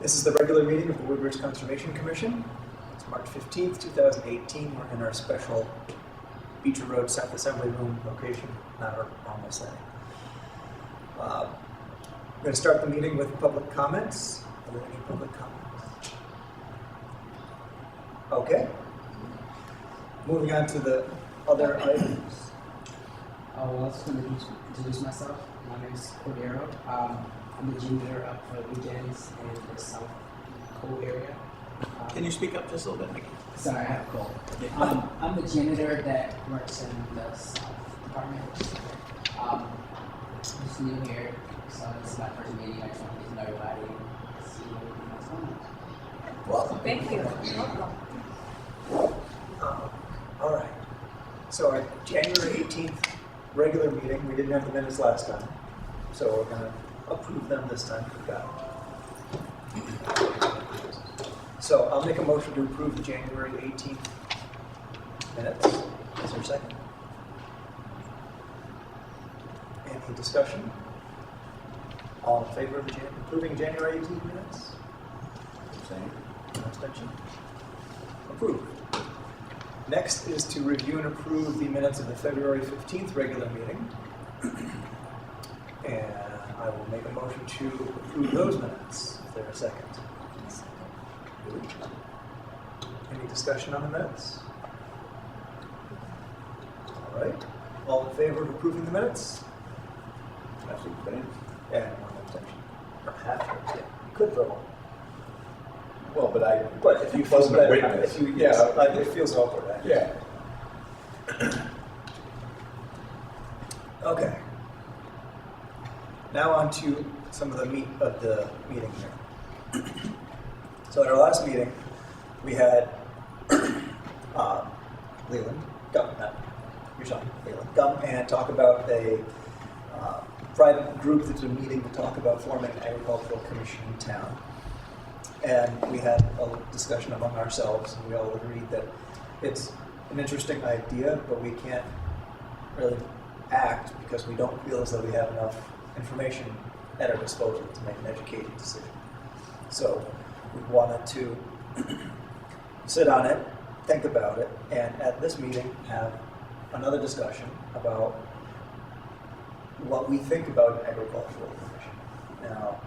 This is the regular meeting of the Woodbridge Conservation Commission. It's March 15th, 2018. We're in our special Beecher South Assembly Room location, not our normal setting. We're going to start the meeting with public comments. Are there any public comments? Okay. Moving on to the other items. Well, I was going to introduce myself. My name is Cordero. I'm the janitor up for weekends in the South Cold area. Can you speak up just a little bit, Mickey? Sorry, I have a cold. I'm the janitor that works in the South Department. I'm just new here, so this is my first meeting. I just want to get to know everybody and see what's going on. Welcome. Thank you. Welcome. All right. So our January 18th regular meeting, we didn't have the minutes last time, so we're going to approve them this time. So I'll make a motion to approve the January 18th minutes. Is there a second? Any discussion? All in favor of approving January 18th minutes? Same. No abstention? Approved. Next is to review and approve the minutes of the February 15th regular meeting. And I will make a motion to approve those minutes. Is there a second? Any discussion on the minutes? All right. All in favor of approving the minutes? Absolutely. And one abstention. Or half abstention. You could vote. Well, But if you wasn't a feel better, witness. if you, Yeah. yes, like, it feels awkward. Right? Yeah. Okay. Now on to some of the meat of the meeting here. So at our last meeting, we had Leland come and talk about a private group that's been meeting to talk about forming an agricultural commission in town. And we had a discussion among ourselves, and we all agreed that it's an interesting idea, but we can't really act because we don't feel as though we have enough information at our disposal to make an educated decision. So we wanted to sit on it, think about it, and at this meeting have another discussion about what we think about an agricultural commission. Now,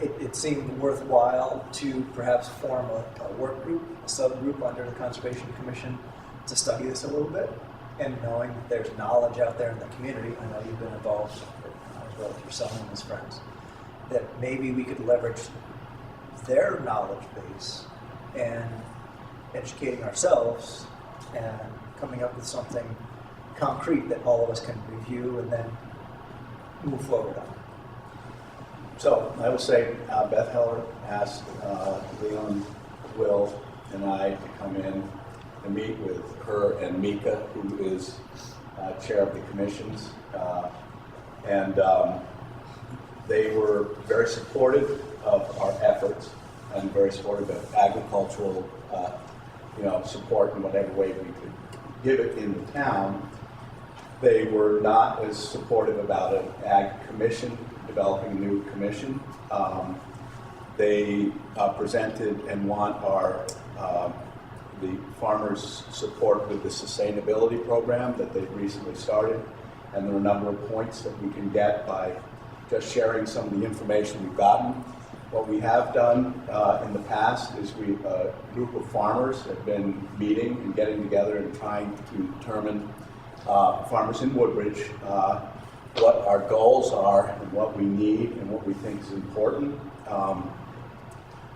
it seemed worthwhile to perhaps form a work group, a subgroup under the Conservation Commission to study this a little bit, and knowing that there's knowledge out there in the community, I know you've been involved as well with your son and his friends, that maybe we could leverage their knowledge base and educating ourselves and coming up with something concrete that all of us can review and then move forward on. So I will say Beth Heller asked Leland, Will, and I to come in and meet with her and Mika, who is chair of the commissions. And they were very supportive of our efforts and very supportive of agricultural support in whatever way we could give it in the town. They were not as supportive about an ag commission, developing a new commission. They presented and want the farmers' support with the sustainability program that they've recently started. And there are a number of points that we can get by just sharing some of the information we've gotten. What we have done in the past is a group of farmers have been meeting and getting together and trying to determine, farmers in Woodbridge, what our goals are and what we need and what we think is important.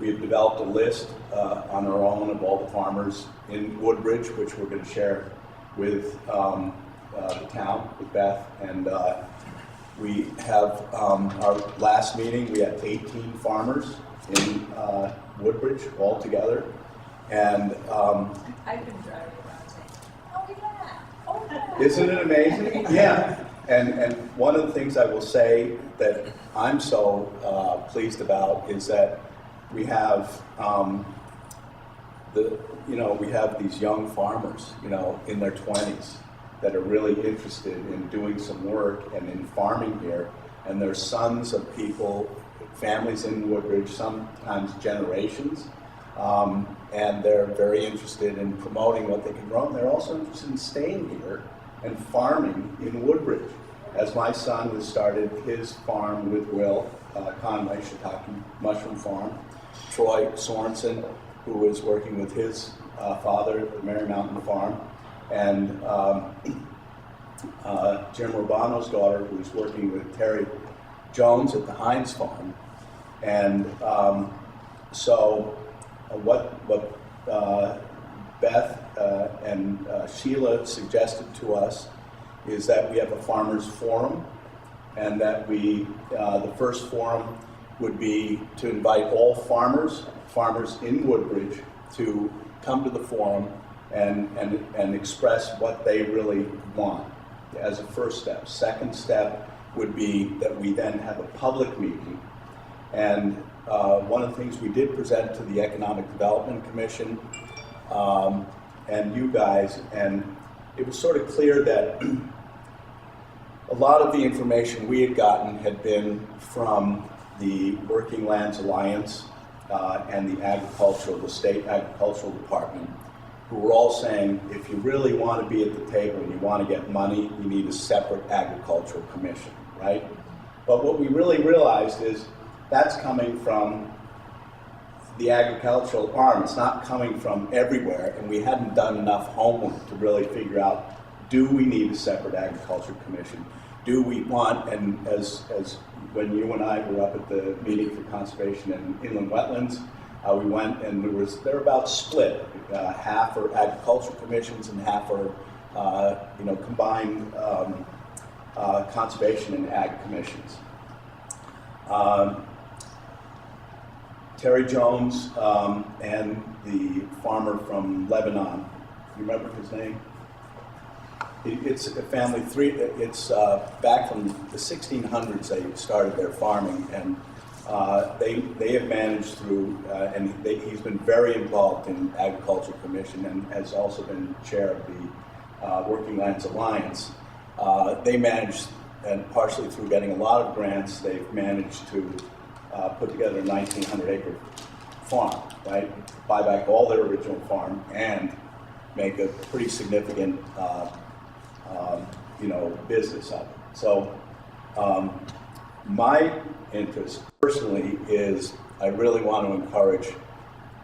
We have developed a list on our own of all the farmers in Woodbridge, which we're going to share with the town, with Beth. And we have our last meeting, we had 18 farmers in Woodbridge all together. And I've been driving around saying, oh yeah. Isn't it amazing? Yeah. And one of the things I will say that I'm so pleased about is that we have we have these young farmers, in their 20s that are really interested in doing some work and in farming here, and they're sons of people families in Woodbridge, sometimes generations, and they're very interested in promoting what they can grow. And they're also interested in staying here and farming in Woodbridge. As my son has started his farm with Will Conway, Shiitake Mushroom Farm, Troy Sorensen, who is working with his father at the Mary Mountain Farm, and Jim Urbano's daughter, who's working with Terry Jones at the Hines Farm. And so what Beth and Sheila suggested to us is that we have a farmers forum, and that we, the first forum would be to invite all farmers in Woodbridge to come to the forum and express what they really want as a first step. Second step would be that we then have a public meeting. And one of the things we did present to the Economic Development Commission and you guys, and it was sort of clear that a lot of the information we had gotten had been from the Working Lands Alliance and the State Agricultural Department, who were all saying, if you really want to be at the table and you want to get money, you need a separate agricultural commission, right? But what we really realized is that's coming from the agricultural arm. It's not coming from everywhere, and we hadn't done enough homework to really figure out, do we need a separate agriculture commission? Do we want, and as when you and I were up at the meeting for conservation and inland wetlands, we went and they're about split. Half are agriculture commissions and half are combined conservation and ag commissions. Terry Jones and the farmer from Lebanon, you remember his name? It's a family, it's back from the 1600s they started their farming, and they have managed through, he's been very involved in Agriculture Commission and has also been chair of the Working Lands Alliance. They managed, and partially through getting a lot of grants, they've managed to put together a 1,900-acre farm, right? Buy back all their original farm and make a pretty significant business of it. So my interest personally is I really want to encourage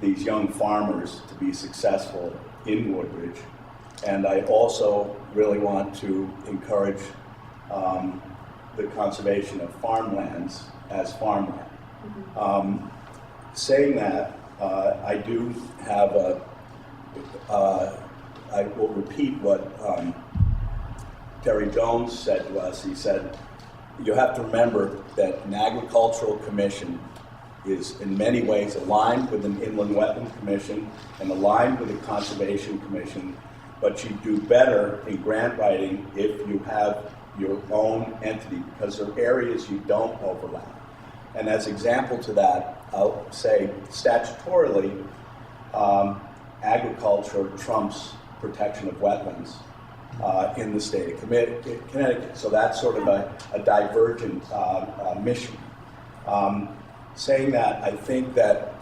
these young farmers to be successful in Woodbridge, and I also really want to encourage the conservation of farmlands as farmland. Saying that, I do have I will repeat what Terry Jones said to us. He said, you have to remember that an agricultural commission is in many ways aligned with an inland wetland commission and aligned with a conservation commission, but you do better in grant writing if you have your own entity, because there are areas you don't overlap. And as example to that, I'll say statutorily, agriculture trumps protection of wetlands in the state of Connecticut. So that's sort of a divergent mission. Saying that, I think that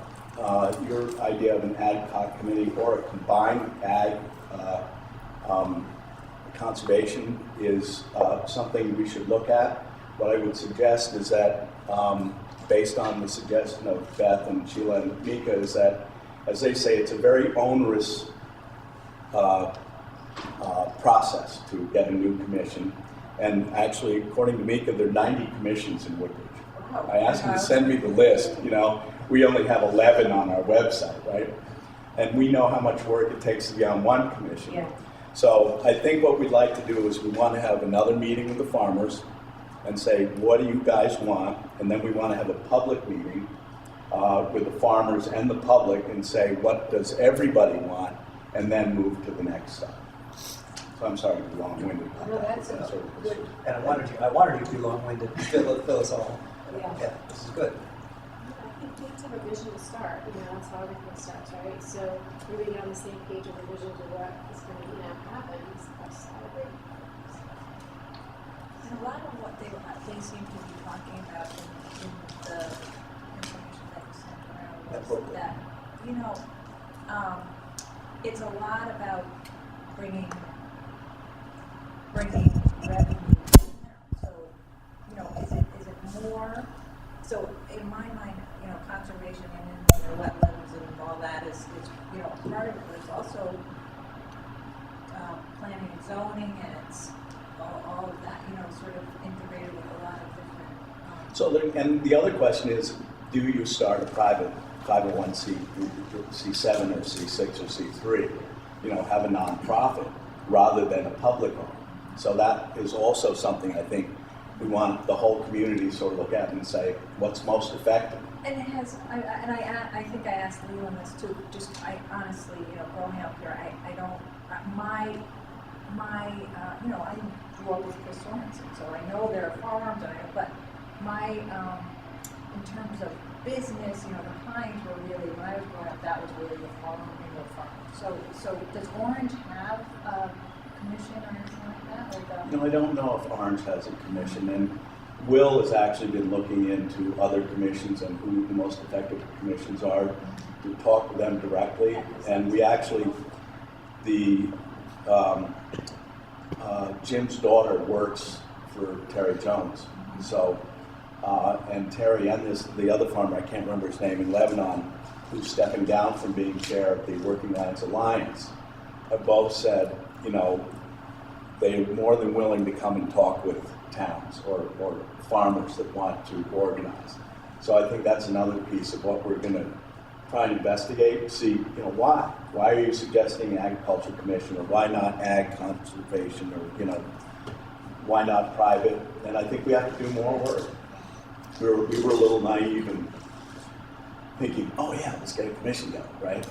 your idea of an ad hoc committee or a combined ag conservation is something we should look at. What I would suggest is that, based on the suggestion of Beth and Sheila and Mika, is that, as they say, it's a very onerous process to get a new commission. And actually, according to Mika, there are 90 commissions in Woodbridge. Wow. I asked him to send me the list. We only have 11 on our website, right? And we know how much work it takes to be on one commission. Yeah. So I think what we'd like to do is we want to have another meeting with the farmers and say, what do you guys want? And then we want to have a public meeting with the farmers and the public and say, what does everybody want? And then move to the next step. So I'm sorry to be long-winded. No, that's a good. And I wanted you to be long-winded, fill us all. Yeah. This is good. I think we have to have a vision to start, that's how everything starts, right? So we're being on the same page of the vision to what is going to happen. That's I agree. And a lot of what they seem to be talking about in the booklet. that, you know, it's a lot about bringing revenue in there. So, you know, is it more, so in my mind, you know, conservation and in the wetlands and all that is, you know, part of it, but it's also planning and zoning, and it's all of that, you know, sort of integrated with a lot of different. So, and the other question is, do you start a private 501c, C7 or C6 or C3, you know, have a nonprofit rather than a public arm? So that is also something I think we want the whole community to sort of look at and say, what's most effective? And it has, I think I asked Leland this too, just, I honestly, you know, growing up here, I don't, you know, I grew up with Chris Sorensen, so I know there are farms, and but my, in terms of business, you know, the Pines were really, when I was growing up, that was really the farm, So does Orange have a commission or anything like that? Like No, I don't know if Orange has a commission, and Will has actually been looking into other commissions and who the most effective commissions are, to talk to them directly. And we actually, Jim's daughter works for Terry Jones. So, and Terry and the other farmer, I can't remember his name, in Lebanon, who's stepping down from being chair of the Working Lands Alliance, have both said, you know, they're more than willing to come and talk with towns or farmers that want to organize. So I think that's another piece of what we're going to try and investigate, see, you know, why? Why are you suggesting agriculture commission, or why not ag conservation, or, you know, why not private? And I think we have to do more work. We were a little naive and thinking, oh yeah, let's get a commission going, right?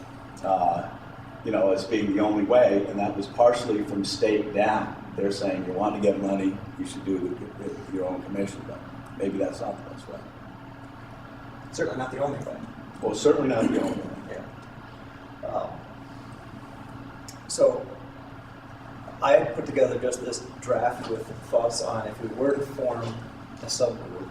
You know, as being the only way, and that was partially from state down. They're saying, you want to get money, you should do your own commission, but maybe that's not the best way. Certainly not the only way. Well, certainly not the only way. Yeah. So I had put together just this draft with thoughts on if we were to form a subgroup,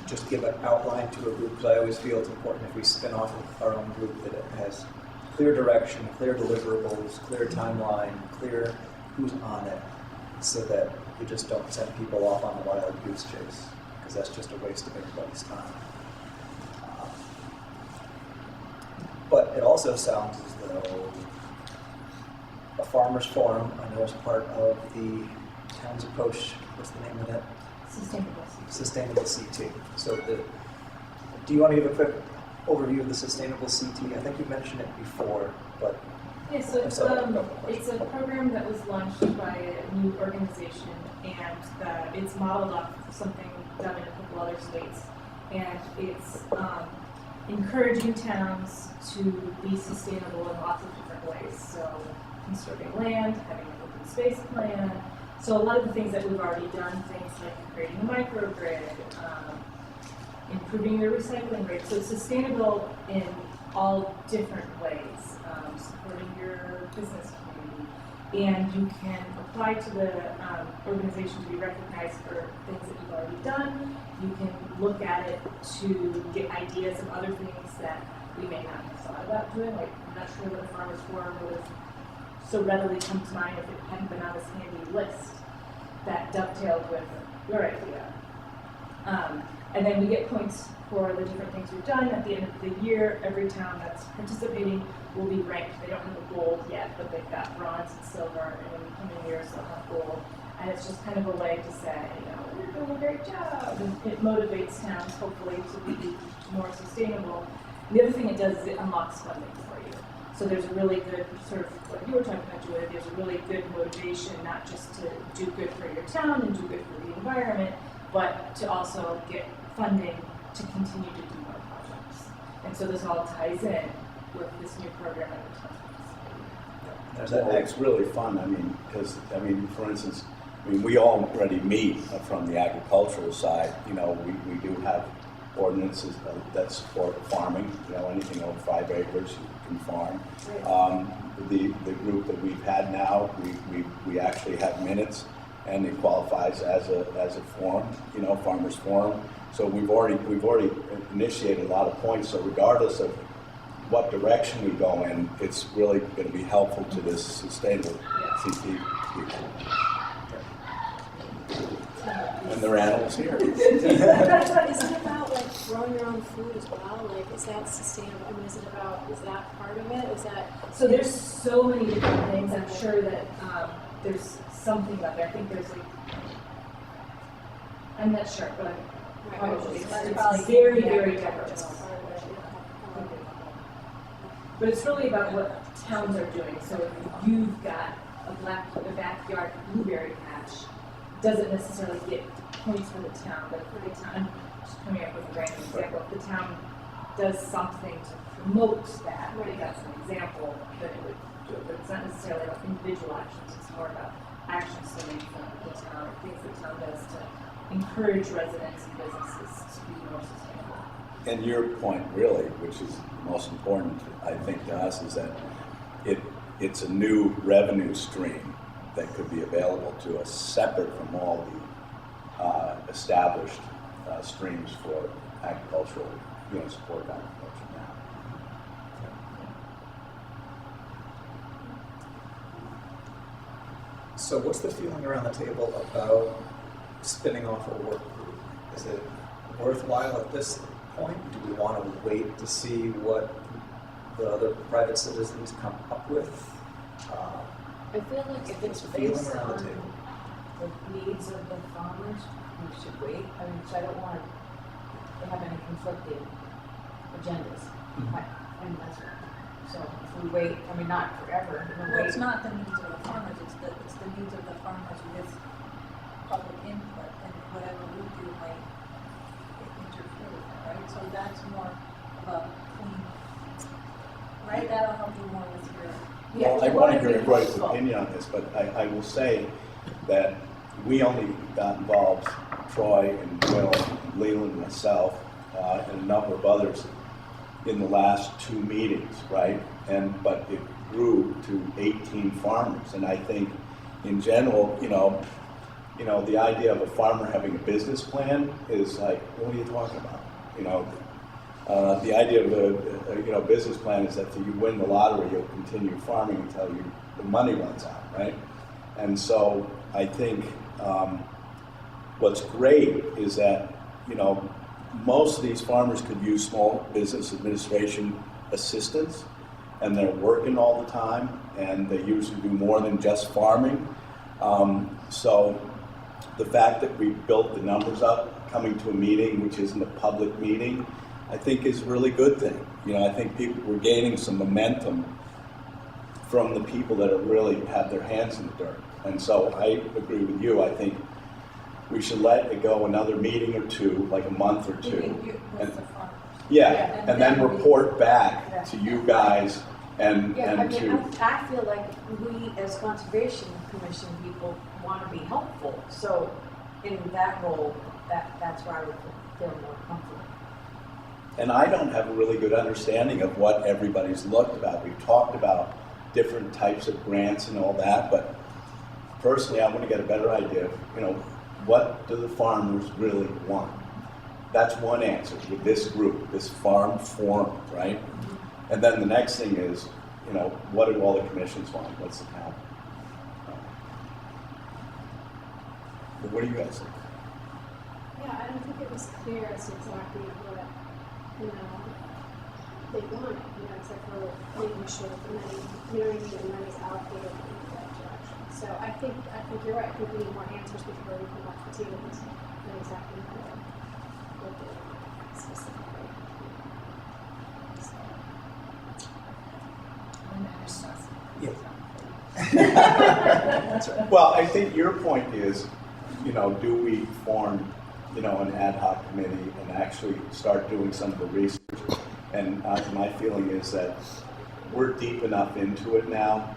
just give an outline to a group, because I always feel it's important if we spin off of our own group that it has clear direction, clear deliverables, clear timeline, clear who's on it, so that you just don't send people off on a wild goose chase, because that's just a waste of everybody's time. But it also sounds as though a farmers forum, I know, is part of the town's approach. What's the name of that? Sustainable CT. So do you want to give a quick overview of the Sustainable CT? I think you mentioned it before, but yeah, so it's a program that was launched by a new organization, and it's modeled off of something done in a couple other states, and it's encouraging towns to be sustainable in lots of different ways. So conserving land, having an open space plan. So a lot of the things that we've already done, things like creating a microgrid, improving your recycling rate. So it's sustainable in all different ways, supporting your business community. And you can apply to the organization to be recognized for things that you've already done. You can look at it to get ideas of other things that we may not have thought about doing. Like, I'm not sure that a farmer's forum would have so readily come to mind if it hadn't been on this handy list that dovetailed with your idea. And then we get points for the different things we've done. At the end of the year, every town that's participating will be ranked. They don't have a gold yet, but they've got bronze and silver, and in the coming years they'll have gold. And it's just kind of a way to say, you know, we're doing a great job. And it motivates towns, hopefully, to be more sustainable. And the other thing it does is it unlocks funding for you. So there's a really good, sort of what you were talking about, Julia, there's a really good motivation, not just to do good for your town and do good for the environment, but to also get funding to continue to do more projects. And so this all ties in with this new program that we're talking about. It's really fun. I mean, because, I mean, for instance, we already meet from the agricultural side. You know, we do have ordinances that support farming. You know, anything over 5 acres you can farm. The group that we've had now, we actually have minutes, and it qualifies as a forum, farmers forum. So we've already initiated a lot of points. So regardless of what direction we go in, it's really going to be helpful to this sustainable CP people. And there are animals here. Is it about like growing your own food as well? Like, is that sustainable? I mean, is that part of it? Is that? So there's so many different things. I'm sure that there's something about there. I think there's like, I'm not sure, but probably it's very, very diverse. But it's really about what towns are doing. So if you've got a backyard blueberry patch, doesn't necessarily get points for the town, but for the town, I'm just coming up with a random example, if the town does something to promote that, that's an example, then it would do it, but it's not necessarily about individual actions, it's more about actions to make from the town, or things the town does to encourage residents and businesses to be more sustainable. And your point, really, which is most important, I think, to us, is that it's a new revenue stream that could be available to us, separate from all the established streams for agricultural, support of agriculture now. So what's the feeling around the table about spinning off a work group? Is it worthwhile at this point? Do we want to wait to see what the other private citizens come up with? I feel like if it's Feeling based around the on table. the needs of the farmers, we should wait. I mean, so I don't want to have any conflicting agendas. And that's, so if we wait, I mean, not forever, Well, wait. it's not the needs of the farmers, it's the needs of the farmers with public input, and whatever we do might interfere with it, right? So that's more of a clean, right? That'll help you more with your. Well, I want to hear everybody's opinion on this, but I will say that we only got involved, Troy and Will, and Leland and myself, and a number of others in the last 2 meetings, right? But it grew to 18 farmers, and I think in general, the idea of a farmer having a business plan is like, what are you talking about? The idea of a business plan is that if you win the lottery, you'll continue farming until the money runs out, right? And so I think what's great is that most of these farmers could use small business administration assistance, and they're working all the time, and they usually do more than just farming. So the fact that we built the numbers up, coming to a meeting which isn't a public meeting, I think is a really good thing. I think we're gaining some momentum from the people that really have their hands in the dirt. And so I agree with you. I think we should let it go another meeting or two, like a month or two. With the farmers. Yeah, and then we- report back to you guys and Yeah, I to. mean, I feel like we as Conservation Commission people want to be helpful. So in that role, that's where I would feel more comfortable. And I don't have a really good understanding of what everybody's looked about. We've talked about different types of grants and all that, but personally, I want to get a better idea of, what do the farmers really want? That's one answer with this group, this farm forum, right? And then the next thing is, what do all the commissions want? What's the town? But what do you guys think? Yeah, I don't think it was clear as to exactly what, they wanted, except for making sure that the money, the money's allocated in the right direction. So I think you're right. I think we need more answers before we come back to the table and know exactly what they want specifically. That's right. Well, I think your point is, do we form, an ad hoc committee and actually start doing some of the research? And my feeling is that we're deep enough into it now.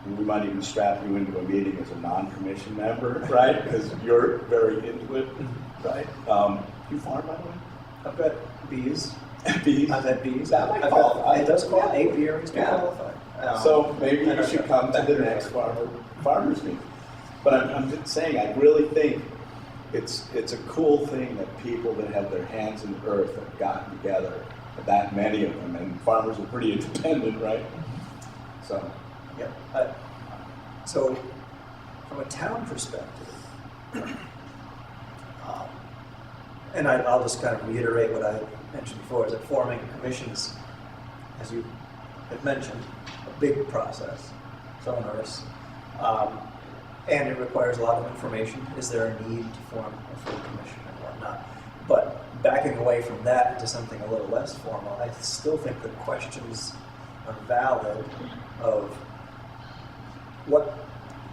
We might even strap you into a meeting as a non-commission member, right? Because you're very into it, right? You farm, by the way? I've got bees. Bees? I've had bees. That might I've qualify. It does qualify. Yeah. Apiaries do Yeah. qualify. So maybe you should come to the next farmers meeting. But I'm just saying, I really think it's a cool thing that people that have their hands in the earth have gotten together, that many of them, and farmers are pretty independent, right? So. Yep. So, from a town perspective, and I'll just kind of reiterate what I mentioned before, is that forming commissions, as you had mentioned, a big process, so onerous, and it requires a lot of information. Is there a need to form a full commission and whatnot? But backing away from that into something a little less formal, I still think the questions are valid of what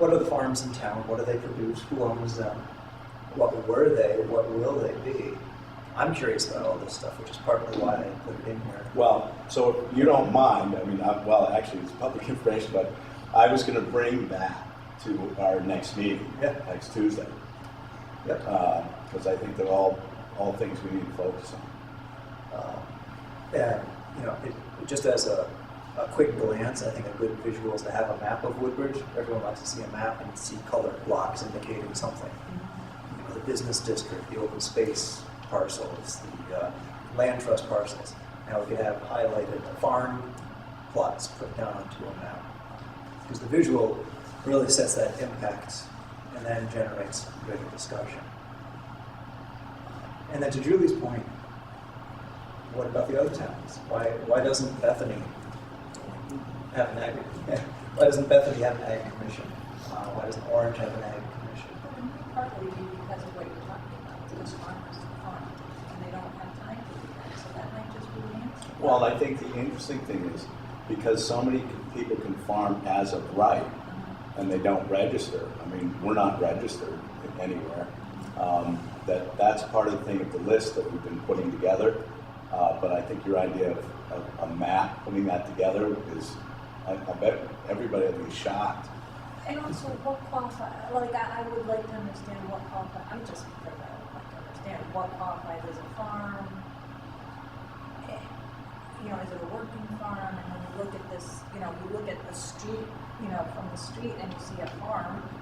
are the farms in town? What do they produce? Who owns them? What were they? What will they be? I'm curious about all this stuff, which is partly why I put it in here. Well, so if you don't mind, I mean, actually, it's public information, but I was going to bring that to our next meeting, next Tuesday. Yep. Because I think they're all things we need to focus on. And, you know, just as a quick glance, I think a good visual is to have a map of Woodbridge. Everyone likes to see a map and see colored blocks indicating something. You know, the business district, the open space parcels, the land trust parcels. Now we could have highlighted farm plots put down onto a map. Because the visual really sets that impact and then generates greater discussion. And then to Julie's point, what about the other towns? Why doesn't Bethany have an ag? Why doesn't Bethany have an ag commission? Why doesn't Orange have an ag commission? Partly because of what you're talking about, because farmers farm, and they don't have time to do that, so that might just be the answer. Well, I think the interesting thing is, because so many people can farm as of right, and they don't register. I mean, we're not registered anywhere. That's part of the thing of the list that we've been putting together. But I think your idea of a map, putting that together is, I bet everybody will be shocked. And also, what qualifies, like, I would like to understand what qualifies, I'm just, I would like to understand what qualifies as a farm. You know, is it a working farm? And when you look at this, you know, you look at the street, you know, from the street and you see a farm, if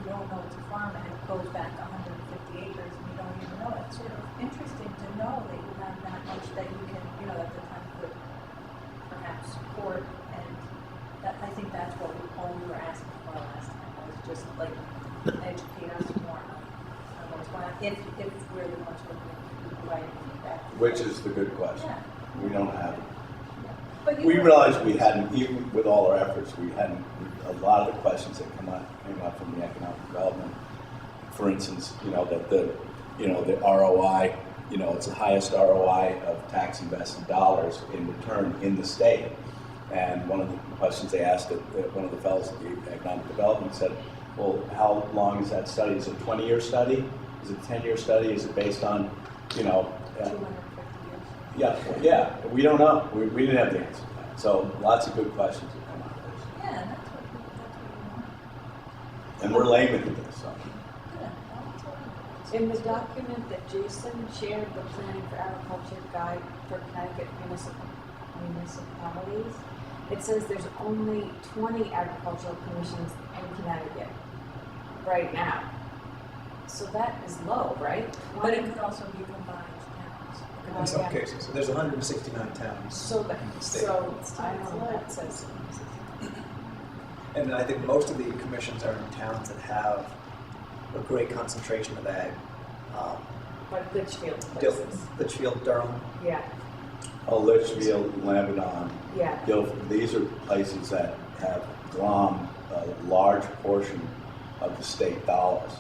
you don't know it's a farm and it goes back 150 acres and you don't even know, it's sort of interesting to know that you have that much that you can, you know, that the town could perhaps support, and that, I think that's what we were asking for last time, was just like educate us more on what's going on, if really much looking at providing feedback. Which is the good question. Yeah. We don't have it. But you We were- realized we hadn't, even with all our efforts, we hadn't, a lot of the questions that came up from the economic development, for instance, you know, that the ROI, you know, it's the highest ROI of tax invested dollars in return in the state. And one of the questions they asked one of the fellows at the economic development said, well, how long is that study? Is it a 20-year study? Is it a 10-year study? Is it based on, you know, 250 years. yeah, we don't know. We didn't have the answer to that. So lots of good questions have come out of this. Yeah, that's what we want. And we're layman at this, so. Yeah, that's what we want. In the document that Jason shared, the Planning for Agriculture Guide for Connecticut municipalities, it says there's only 20 agricultural commissions in Connecticut right now. So that is low, right? But it could also be combined towns. In some cases, so there's 169 towns So that, in the state. so I don't know what that says. And I think most of the commissions are in towns that have a great concentration of ag. Like Litchfield places. Litchfield, Durham. Yeah, Litchfield, Lebanon, yeah. Guilford, these are places that have drawn a large portion of the state dollars.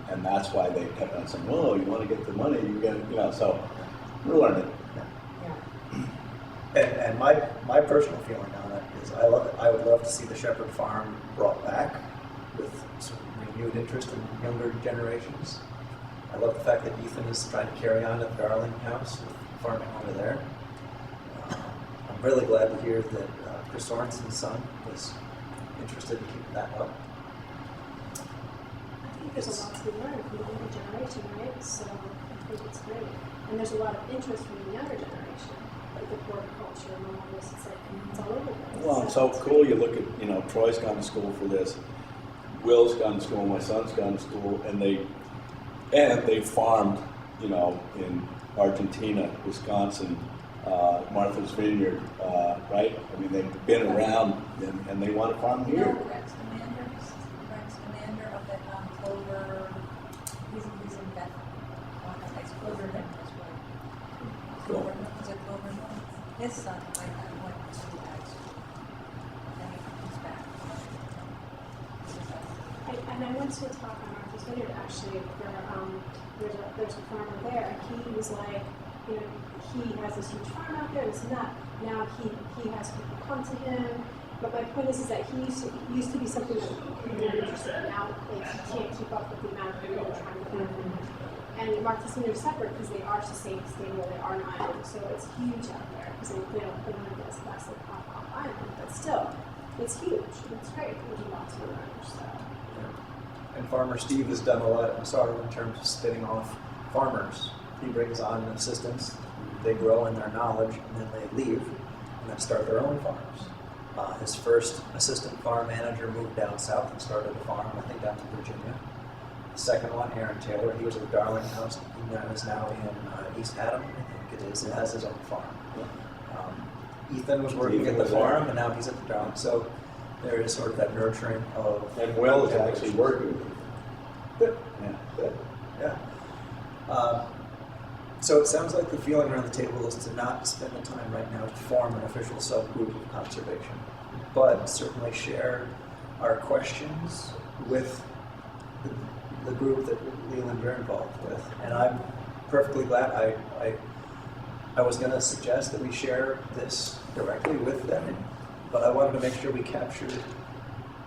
And that's why they kept on saying, oh, you want to get the money, you get, you know, so we're learning. Yeah. And my personal feeling on it is I love it. I would love to see the Shepherd Farm brought back with some renewed interest in younger generations. I love the fact that Ethan is trying to carry on at the Darling House with farming over there. I'm really glad to hear that Chris Sorensen's son was interested in keeping that up. I think there's a lot to be learned from the older generation, right? So I think it's great. And there's a lot of interest from the younger generation, like the horticulture and all this. It's like, it's all over the place. Well, it's so cool, you look at, you know, Troy's gone to school for this. Will's gun school, my son's gun school, and they farmed, you know, in Argentina, Wisconsin, Martha's Vineyard, right? I mean, they've been around and they want to farm You know here. Rex Commander up at Clover, he's in Beth, it's Clover Hill as well. Clover, is it Clover Hill? His son, I went to ag school, and he comes back. And I went to a talk on Martha's Vineyard actually, where there's a farmer there, and he was like, you know, he has this huge farm out there, this and that. Now he has people come to him. But my point is that he used to be something that people were interested in. Now, like, he can't keep up with the amount of people trying to get him. And Martha's Vineyard is separate because they are sustainable, they are not, so it's huge out there because they don't get as plastic off island, but still, it's huge. It's great. There's lots of ranch, so. And Farmer Steve has done a lot in Sorrow in terms of spinning off farmers. He brings on assistants, they grow in their knowledge, and then they leave and then start their own farms. His first assistant farm manager moved down south and started a farm, I think down to Virginia. The second one, Aaron Taylor, he was with Darling House, he is now in East Haddam, I think it is, and has his own farm. Ethan was working at the farm, and now he's at the Darling. So there is sort of that nurturing of... And Will is actually working with them. Good. Yeah, good. Yeah. So it sounds like the feeling around the table is to not spend the time right now to form an official subgroup of conservation, but certainly share our questions with the group that Leland you're involved with. And I'm perfectly glad. I was going to suggest that we share this directly with them, but I wanted to make sure we captured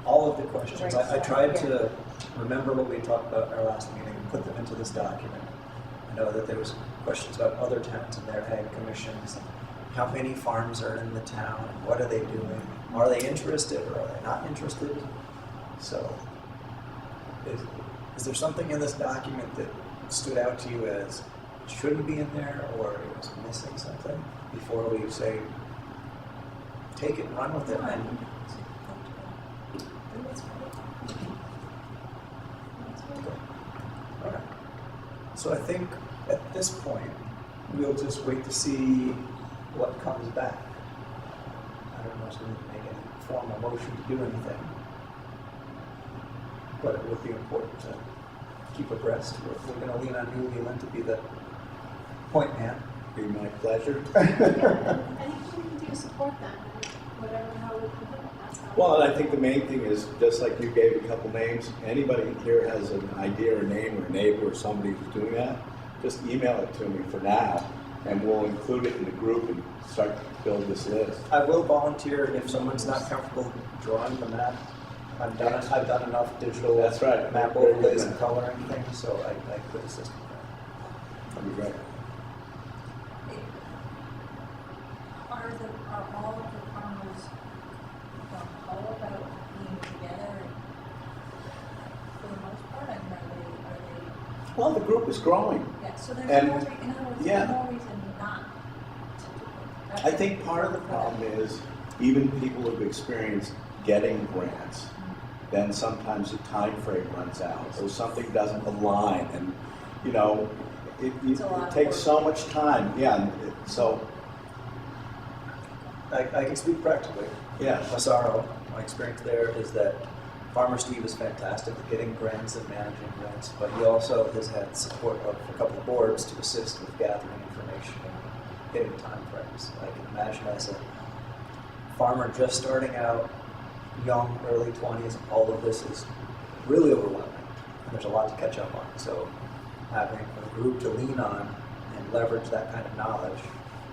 all of the questions. I tried to remember what we talked about in our last meeting and put them into this document. I know that there was questions about other towns and their ag commissions, and how many farms are in the town, and what are they doing? Are they interested or are they not interested? So, is there something in this document that stood out to you as shouldn't be in there, or it was missing something before we say, take it and run with it? And okay. So I think at this point, we'll just wait to see what comes back. I don't know if we need to make any formal motion to do anything, but it would be important to keep abreast. We're going to lean on you, Leland, to be the point man. Be my pleasure. Anything we can do to support them, whatever, how we can do it, that's how. Well, and I think the main thing is, just like you gave a couple names, anybody here has an idea or name or a neighbor or somebody who's doing that, just email it to me for now, and we'll include it in the group and start to build this list. I will volunteer if someone's not comfortable drawing the map. I've done enough digital That's right. map overlays and coloring things, so I could assist with that. That'd be great. Are all of the farmers all about being together for the most part, and are they? Well, the group is growing. Yeah, so there's And- no, in other words, yeah. there's no reason not to do it. I think part of the problem is, even people who've experienced getting grants, then sometimes the time frame runs out, or something doesn't align, and, you know, it It's a lot of takes work. so much time, yeah, and so, I can speak practically. yeah. Massaro, my experience there is that Farmer Steve is fantastic at getting grants and managing grants, but he also has had support of a couple of boards to assist with gathering information and hitting time frames. I can imagine as a farmer just starting out, young, early 20s, all of this is really overwhelming, and there's a lot to catch up on. So having a group to lean on and leverage that kind of knowledge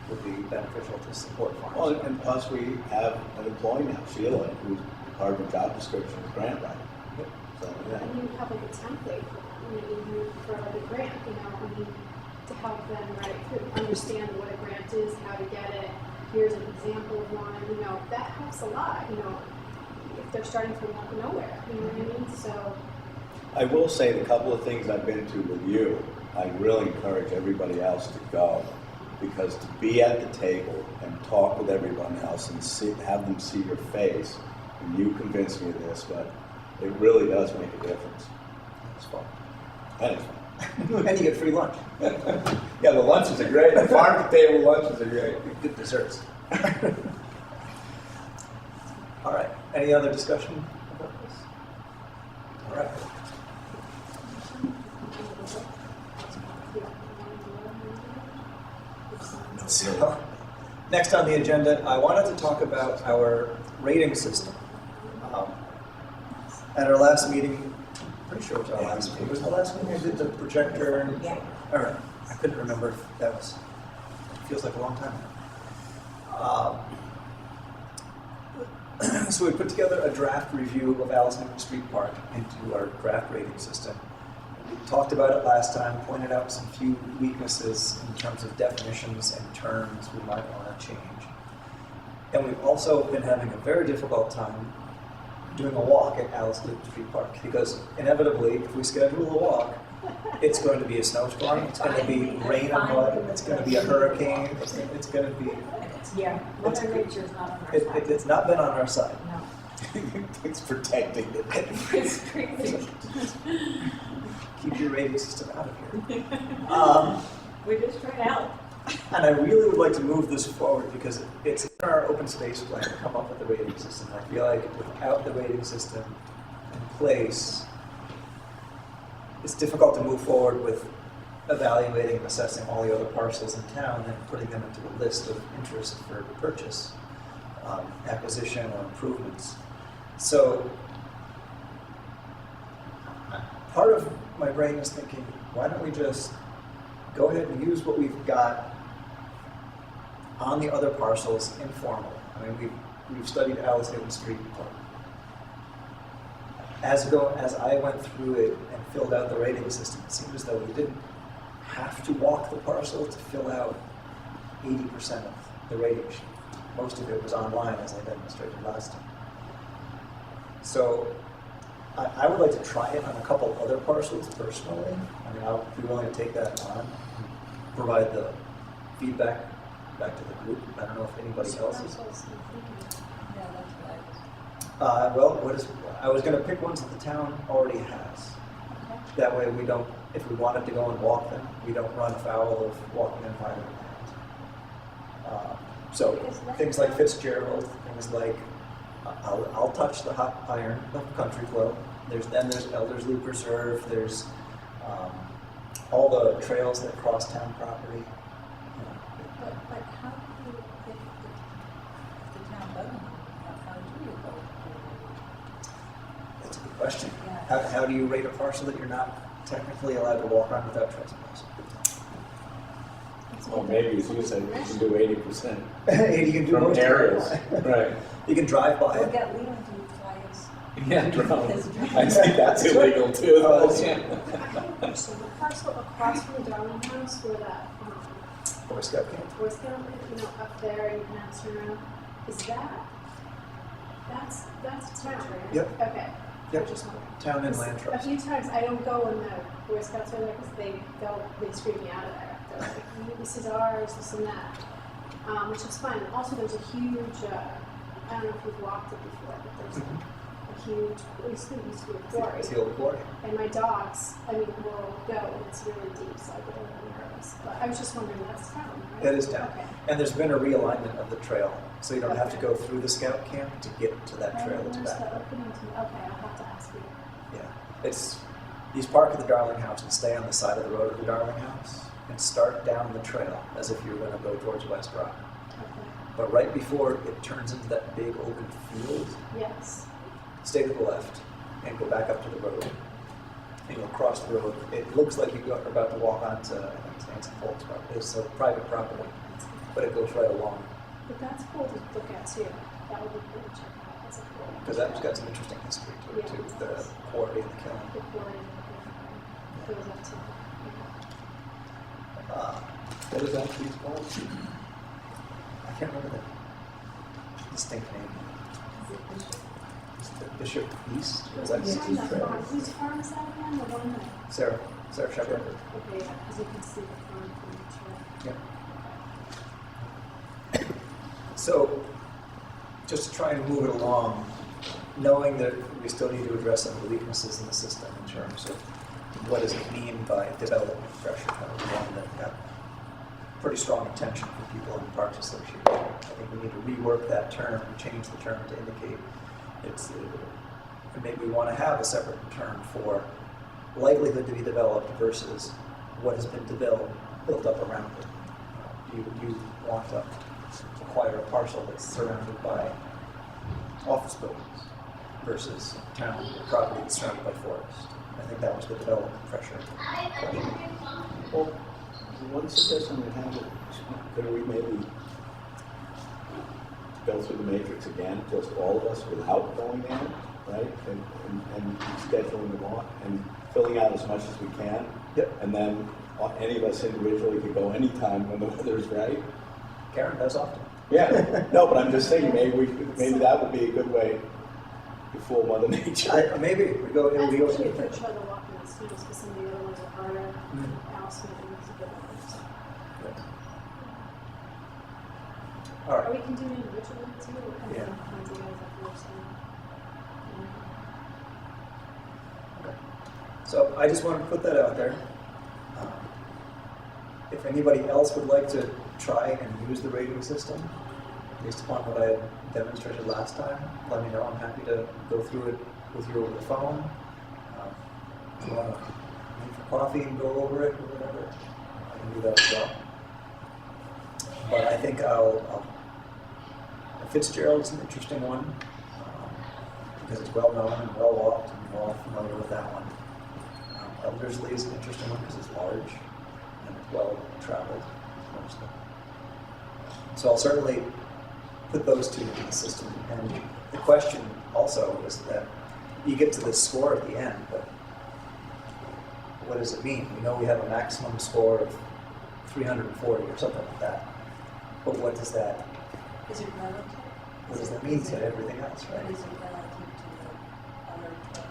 would be beneficial to support farmers. Well, and plus we have an employee now, Sheila, who's part of her job description is grant writer. So, yeah. And you have like a template for them, for like a grant, to help them write through, understand what a grant is, how to get it. Here's an example of one, that helps a lot, if they're starting from nowhere, you know what I mean? So, I will say the couple of things I've been to with you, I really encourage everybody else to go, because to be at the table and talk with everyone else and have them see your face, and you convinced me of this, but It really does make a difference. It's fun. And it's fun. And you get free lunch. Yeah, the lunches are great. The farm-to-table lunches are great. Good desserts. All right, any other discussion about this? All right. So, next on the agenda, I wanted to talk about our rating system. At our last meeting, pretty sure it was our last meeting. Was the last meeting I did the projector? And, Yeah. all right. I couldn't remember if that was. It feels like a long time now. So we put together a draft review of Alice Newton Street Park into our draft rating system. We talked about it last time, pointed out some few weaknesses in terms of definitions and terms we might want to change. And we've also been having a very difficult time doing a walk at Alice Newton Street Park because inevitably, if we schedule a walk, it's going to be a snowstorm, it's going to be rain and mud, it's going to be a hurricane, it's going to be... Yeah, It's- Mother Nature's not on our side. It's not been on our side. No. It's protecting it. It's crazy. Keep your rating system out of here. We're just trying out. And I really would like to move this forward because it's in our open space plan to come up with a rating system. I feel like without the rating system in place, it's difficult to move forward with evaluating and assessing all the other parcels in town and putting them into a list of interest for purchase, acquisition, or improvements. So part of my brain is thinking, why don't we just go ahead and use what we've got on the other parcels informally? I mean, we've studied Alice Newton Street Park. As I went through it and filled out the rating system, it seemed as though we didn't have to walk the parcel to fill out 80% of the rating sheet. Most of it was online, as I demonstrated last time. So I would like to try it on a couple other parcels personally. I mean, I'll be willing to take that on, provide the feedback back to the group. I don't know if anybody else is. Yeah, that's right. Well, I was going to pick ones that the town already has. That way we don't, if we wanted to go and walk them, we don't run afoul of walking on private land. So things like Fitzgerald, things like I'll touch the hot iron of Country Club. There's Elderslie Preserve. There's all the trails that cross town property. But how do you, if the town doesn't, how do you go? That's a good question. Yeah. How do you rate a parcel that you're not technically allowed to walk on without trespassing? Well, maybe as you said, you can do 80% 80, you can do from most areas. of it. Right. You can drive by Or it. get Leland to fly us. Yeah, drone. His drone. I think that's illegal too. Oh, that's- So the parcel across from the Darling House where that, Boy Scout camp. Boy Scout, up there and that's around, is that's town, right? Yep. Okay. Yep. I just wondering. Town and land A trust. few times I don't go when the Boy Scouts are there because they scream me out of there. They're like, this is ours, this and that, which is fine. Also, there's a huge, I don't know if you've walked it before, but there's a huge, it used to be a quarry. It's the old quarry. And my dogs, will go and it's really deep, so I get a little nervous. But I was just wondering, that's town, right? That is town. Okay. And there's been a realignment of the trail, so you don't have to go through the scout camp to get to that trail that's Where's back the there. opening to, okay, I'll have to ask you. Yeah. You park at the Darling House and stay on the side of the road of the Darling House and start down the trail as if you were going to go towards West Rock. Okay. But right before it turns into that big open field, Yes. stay to the left and go back up to the road. And you'll cross the road. It looks like you're about to walk onto, I think it's Nancy Folk's property. It's a private property, but it goes right along. But that's cool to look at too. That would be cool to check out. That's a cool. Because that's got some interesting history to it too, the quarry and the kiln. The quarry goes up to. What is that piece called? I can't remember the distinct name. Is it Bishop East? Is that Whose East Trail? farm is that again? The one that, Sarah Shepherd. okay, yeah, because you can see the farm from the trail. Yeah. So, just to try and move it along, knowing that we still need to address some of the weaknesses in the system in terms of what does it mean by development pressure, kind of one that got pretty strong attention from people in the Parks Association. I think we need to rework that term, change the term to indicate it's, and maybe we want to have a separate term for likelihood to be developed versus what has been built up around it. You want to acquire a parcel that's surrounded by office buildings versus town property that's surrounded by forest. I think that was the development pressure question. Well, one suggestion we have, could we maybe go through the matrix again, just all of us without going there, right? And scheduling them on and filling out as much as we can. Yep. And then any of us individually could go anytime when the weather's right. Karen does often. Yeah, no, but I'm just saying maybe that would be a good way to fool Mother Nature. Maybe we go. I We think go. we could try to walk in the students because some of the other ones are harder. Alice maybe is a good one. All Or right. we can do it individually too. What Yeah. kind of ideas that you're saying? So I just wanted to put that out there. If anybody else would like to try and use the rating system, based upon what I had demonstrated last time, let me know. I'm happy to go through it with you over the phone. If you want to meet for coffee and go over it or whatever, I can do that as well. But I think Fitzgerald is an interesting one because it's well known and well walked, and we're all familiar with that one. Eldersley is an interesting one because it's large and it's well traveled. So I'll certainly put those two into the system. And the question also is that you get to this score at the end, but what does it mean? We know we have a maximum score of 340 or something like that. But what does that? Is it relative? What does that mean to everything else, What right? is it relative to the other 20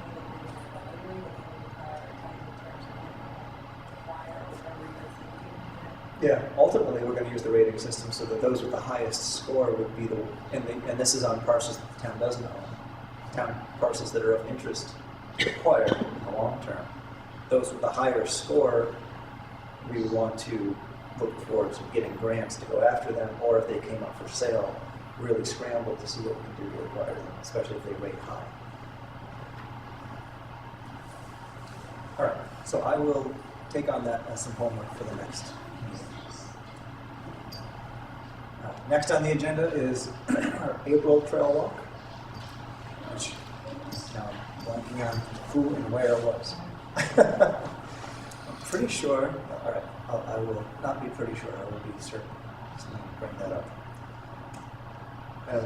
that you're evaluating, or whatever you're thinking? Yeah, ultimately we're going to use the rating system so that those with the highest score would be the, and this is on parcels that the town doesn't own, town parcels that are of interest to acquire in the long term. Those with the higher score, we would want to look towards getting grants to go after them, or if they came up for sale, really scramble to see what we can do to acquire them, especially if they rate high. All right, so I will take on that as some homework for the next meeting. Next on the agenda is our April Trail Walk, which now I'm blanking on who and where it was. I'm pretty sure, all right, I will not be pretty sure, I will be certain. So let me bring that up.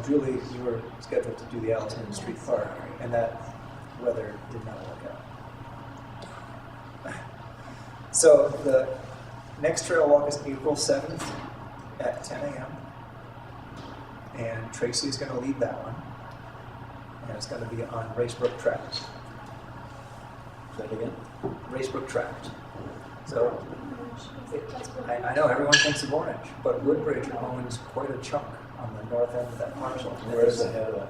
Julie, you were scheduled to do the Altoona Street Park, and that weather did not work out. So the next trail walk is April 7th at 10 a.m. And Tracy's going to lead that one. And it's going to be on Racebrook Tract. Say that again? Racebrook Tract. So I know everyone thinks of Orange, but Woodbridge owns quite a chunk on the north end of that parcel. Where's the head of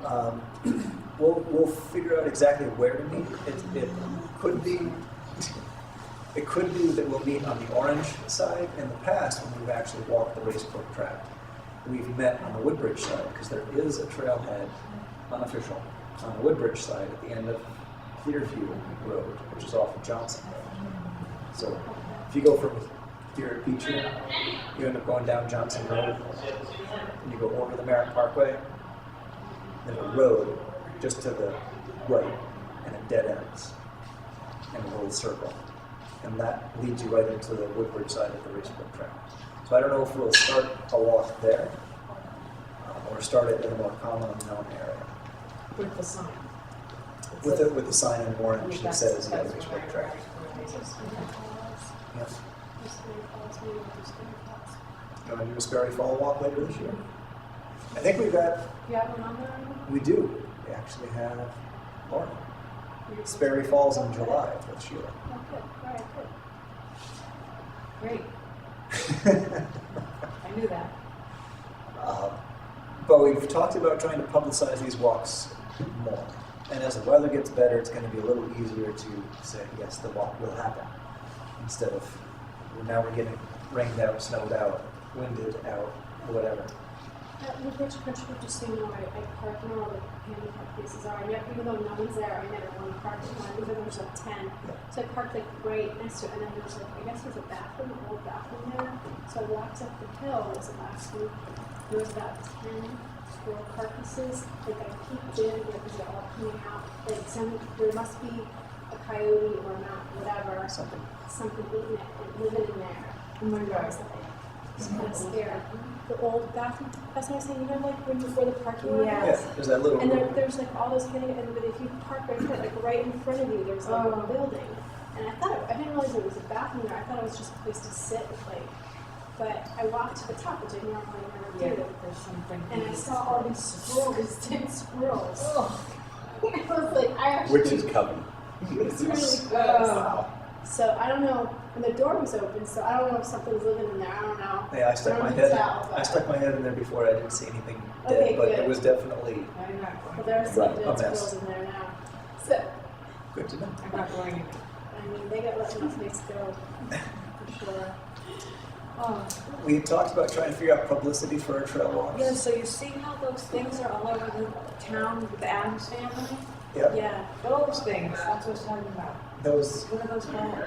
that? We'll figure out exactly where to meet. It could be that we'll meet on the Orange side. In the past, when we've actually walked the Racebrook Tract, we've met on the Woodbridge side because there is a trailhead, unofficial, on the Woodbridge side at the end of Clearview Road, which is off of Johnson Road. So if you go from here at Beecher, you end up going down Johnson Road, and you go over the Merritt Parkway, there's a road just to the right, and it dead ends in a little circle. And that leads you right into the Woodbridge side of the Racebrook Tract. So I don't know if we'll start a walk there, or start it in a more commonly known area. With the sign. With the sign in orange that says, yeah, Racebrook Tract. Yes. You want to do a Sperry Fall walk later this year? I think we've got, You have one on there? we do. We actually have Lauren. Sperry Falls in July with Sheila. Oh, good, all right, good. Great, I knew that. But we've talked about trying to publicize these walks more. And as the weather gets better, it's going to be a little easier to say, yes, the walk will happen. Instead of, now we're getting rained out, snowed out, winded out, whatever. With Beecher Country, just so you know, I park in all the handicap places are, even though no one's there, I never want to park in one, even though there's like 10. So I parked like right next to it, and then there's like, I guess there's a bathroom, an old bathroom there. So I walked up the hill, was it last week? There was about 10 squirrel carcasses, like I peeked in, because they're all coming out, like there must be a coyote or a mountain, whatever, something eating it, and living in there. Oh my God. It's kind of scary. The old bathroom, that's what I was saying, you know, like when before the parking lot? Yes. Yeah, there's that little And room. there's like all those handicap, but if you park right here, like right in front of you, there's like a building. And I didn't realize there was a bathroom there, I thought it was just a place to sit, like, but I walked to the top, which I normally never do. There's something. And I saw all these squirrels, 10 squirrels. I was like, I actually. Which is coming. It's really gross. Wow. So I don't know, and the door was open, so I don't know if something's living in there, I don't know. Yeah, I stuck I my don't head. tell, but- I stuck my head in there before. I didn't see anything dead, Okay, but good. it was definitely I'm not But going. there are some Right, a dead mess. squirrels in there now. So, good to know. I'm not going. I mean, they got let enough place to go, for sure. Oh. We had talked about trying to figure out publicity for our trail walks. Yeah, so you see how those things are all over the town with the Adams family? Yeah. Yeah. Those things, that's what I was talking about. Those. What are those called?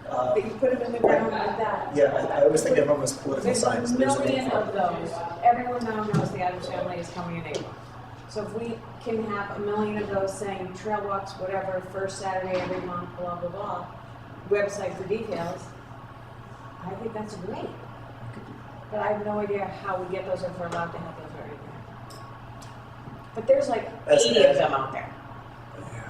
Uh, That you put them in the ground like that. yeah, I always think of them as political There's signs. a There's a million name for of them. those. Everyone now knows the Adams family is coming in April. So if we can have a million of those saying trail walks, whatever, first Saturday every month, blah, blah, blah, website for details, I think that's great. But I have no idea how we get those, if we're allowed to have those or anything. But there's like That's 80 of them out there.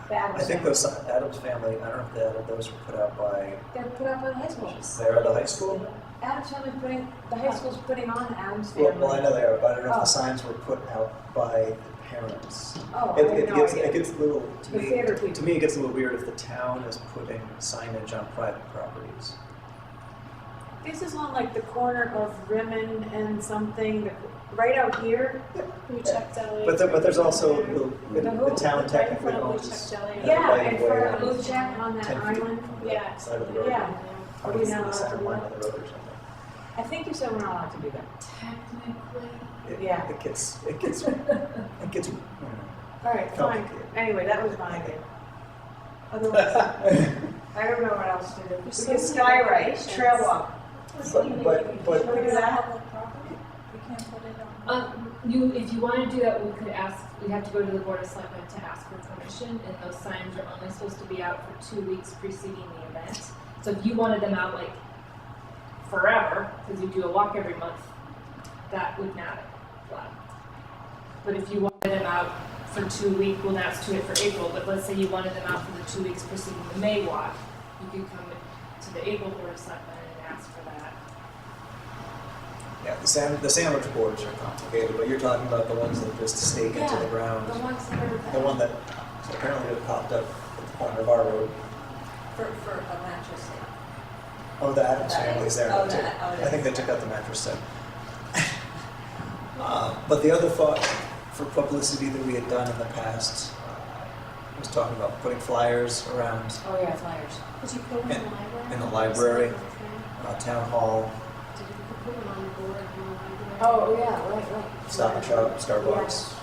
The I Adams think family. those Adams family. I don't know if those were put out by They're put up by the high schools. there at the high school. Adams family the high school's putting on Adams Well, family. I know they are, but I don't know if Oh. the signs were put out by the parents. Oh, I It, have it no gets idea. it gets a little The theater people. to me it gets a little weird if the town is putting signage on private properties. This is on like the corner of Rimmon and something, right out here. We checked LA. But there's also the who? town Right in technically front of owns. Checked LA. Yeah, right and away for on Blue Jack on that 10 feet island. from the Yeah. side of the road. Yeah. Or Are we is it not the allowed center to do line that? of the road or something. I think you said we're not allowed to do that. Technically. Yeah. It gets All right, fine. complicated. Anyway, that was my idea. Otherwise, I don't know what else to do. We so can many skywrite, regulations. trail walk. But Can we do that? We can't put it on. If you want to do that, we could ask, we have to go to the Board of Selectmen to ask for permission, and those signs are only supposed to be out for 2 weeks preceding the event. So if you wanted them out like forever, because you do a walk every month, that would not apply. But if you wanted them out for 2 weeks, well, that's to it for April, but let's say you wanted them out for the 2 weeks preceding the May walk, you could come to the April Board of Selectmen and ask for that. yeah, the sandwich boards are complicated, but you're talking about the ones that just stake into the ground. The ones that are. The one that apparently had popped up at the corner of our road. For a mattress sale. Oh, the Adams That family's is- there oh, now, too. that- oh, I think they that's- took out the mattress set. But the other thought for publicity that we had done in the past was talking about putting flyers around Oh, yeah, flyers. Did you put them in the library? in the library, town hall, Did you put them on the board in the library? Oh, yeah, right. Stop and Shop, Starbucks,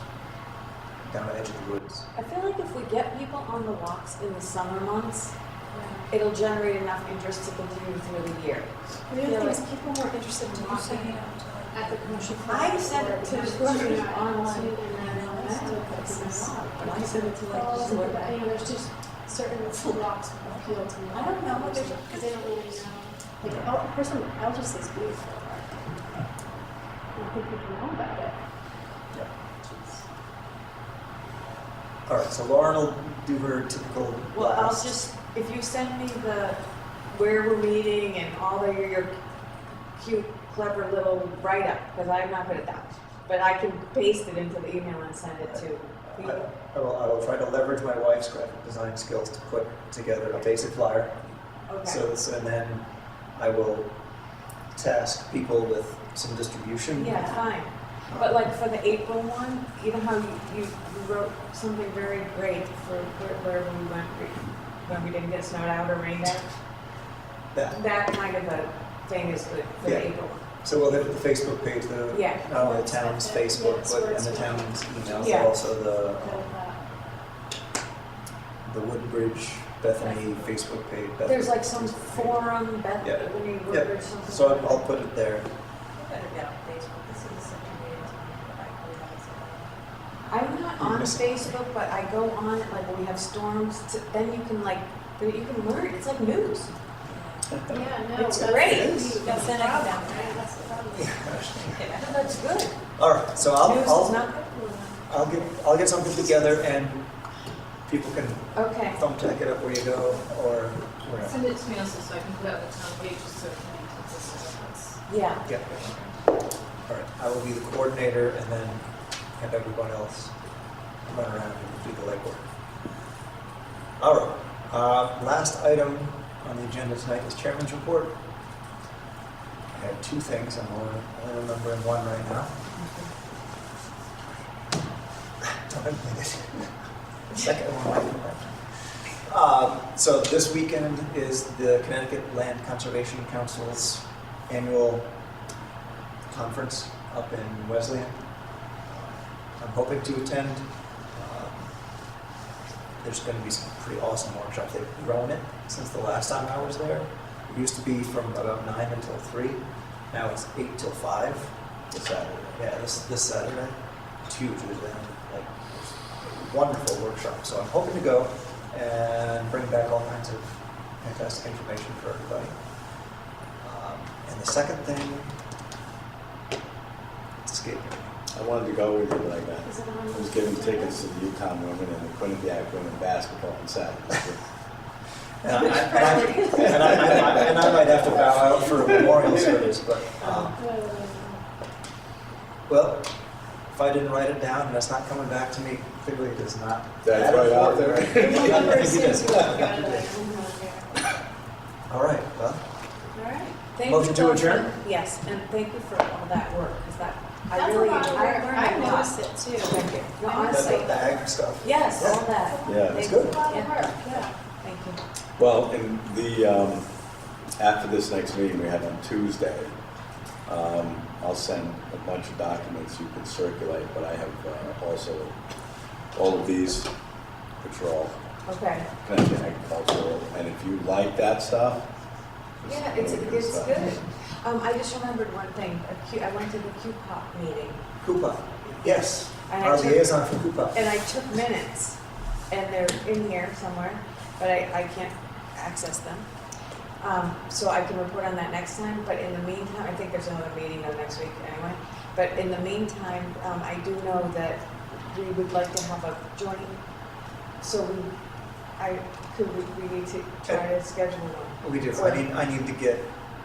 down the edge of the woods. I feel like if we get people on the walks in the summer months, Yeah. it'll generate enough interest to continue through the year. The other thing is people are more interested in walking at the commercial club. I sent it to the grocery online. And then I sent it to like Oh, just what- but, you know, there's just certain walks appeal to me. I don't know, Because there's- they don't really know. Like, personally, Elgis is beautiful. I don't think people know about it. All right, so Lauren will do her typical Well, I'll blast. just, if you send me the, where we're meeting and all of your cute, clever little write-up, because I'm not good at that. But I can paste it into the email and send it to people. I will try to leverage my wife's graphic design skills to put together a basic flyer. Okay. And then I will task people with some distribution. Yeah, fine. But like for the April one, you know how you wrote something very great for wherever we went, when we didn't get snowed out or rained out? That kind of a thing is good for the April one. So we'll hit the Facebook page, Yeah. not only the town's Facebook, Yeah, but, and it's the worth town's emails, Yeah. but also the Woodbridge Bethany Facebook page. Bethany There's like some Facebook page. forum, Yeah. Bethany Wood Yep. or something. So I'll put it there. Better get on Facebook, this is such a meeting that I I'm not on Facebook, but I go on it like when we have storms, then you can like, you can learn, it's like news. Yeah, no, It's that's great. That's the Send it problem, down. right? That's the problem. That's good. All right, so News is I'll not good. I'll get something together and people can Okay. thumbtack it up where you go or wherever. Send it to me also so I can put it on the town page just so it can be consistent with us. Yeah. Yeah. All right, I will be the coordinator and then have everyone else run around and do the legwork. All right, last item on the agenda tonight is chairman's report. I have two things, I'm only remembering one right now. Don't admit it. The second one might be right. So this weekend is the Connecticut Land Conservation Council's annual conference up in Wesleyan. I'm hoping to attend. There's going to be some pretty awesome workshops. They've grown it since the last time I was there. It used to be from about 9 until 3. Now it's 8 till 5. This Saturday. Yeah, this Saturday. It's huge. There's a wonderful workshop. So I'm hoping to go and bring back all kinds of fantastic information for everybody. And the second thing, it's escaping me. I wanted to go with you, but Is it on? I was giving tickets to the UConn women and the Quinnipiac women basketball on Saturday. And I might have to bow out for a memorial service, but, well, if I didn't write it down and it's not coming back to me, clearly it is not. That's right out there. All right, well, All right. Thank Motion you to both adjourn? for- Yes, and thank you for all that work, because that, I That's a really, lot of work. I learned I a lot. noticed it too. Thank you. No, I honestly, the ag stuff. yes, Yeah. all that. Yeah, it's Thank good. you. A lot of Yeah. work, yeah. Thank you. Well, in after this next meeting we have on Tuesday, I'll send a bunch of documents you can circulate, but I have also all of these, which are all Okay. Connecticut agricultural, and if you like that stuff. Yeah, it's it's stuff. good. I just remembered one thing. I went to the QPOP meeting, Coupa, yes, And our I took- liaison for Coupa. and I took minutes, and they're in here somewhere, but I can't access them. So I can report on that next time, but in the meantime, I think there's another meeting though next week anyway. But in the meantime, I do know that we would like to have a joint, so we need to try to schedule one. We do, Or- I need to get,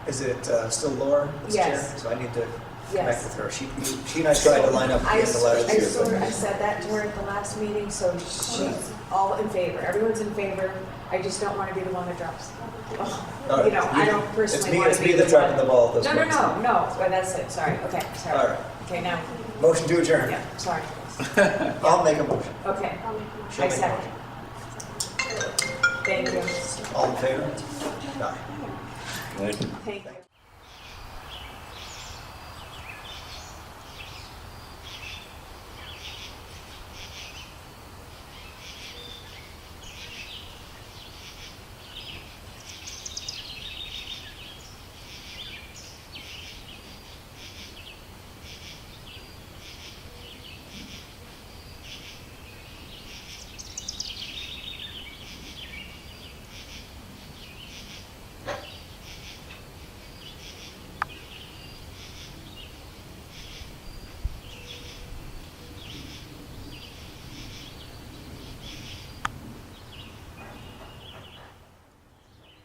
is it still Laura as chair? Yes. So I need to connect Yes. with her. She and I tried to line up I the letters. I said that to her at the last meeting, so she's all in favor. Everyone's in favor. I just don't want to be the one that drops. All right. You know, I don't personally want It's to me be that's the dropping the one. ball at this No, point. no, but that's it. Sorry. Okay, sorry. All right, Okay, now, motion to adjourn. yeah, sorry. I'll make a motion. Okay, I'll make a motion. She'll I make a second. Thank you. All in favor? Aye. Thank you. Thank you.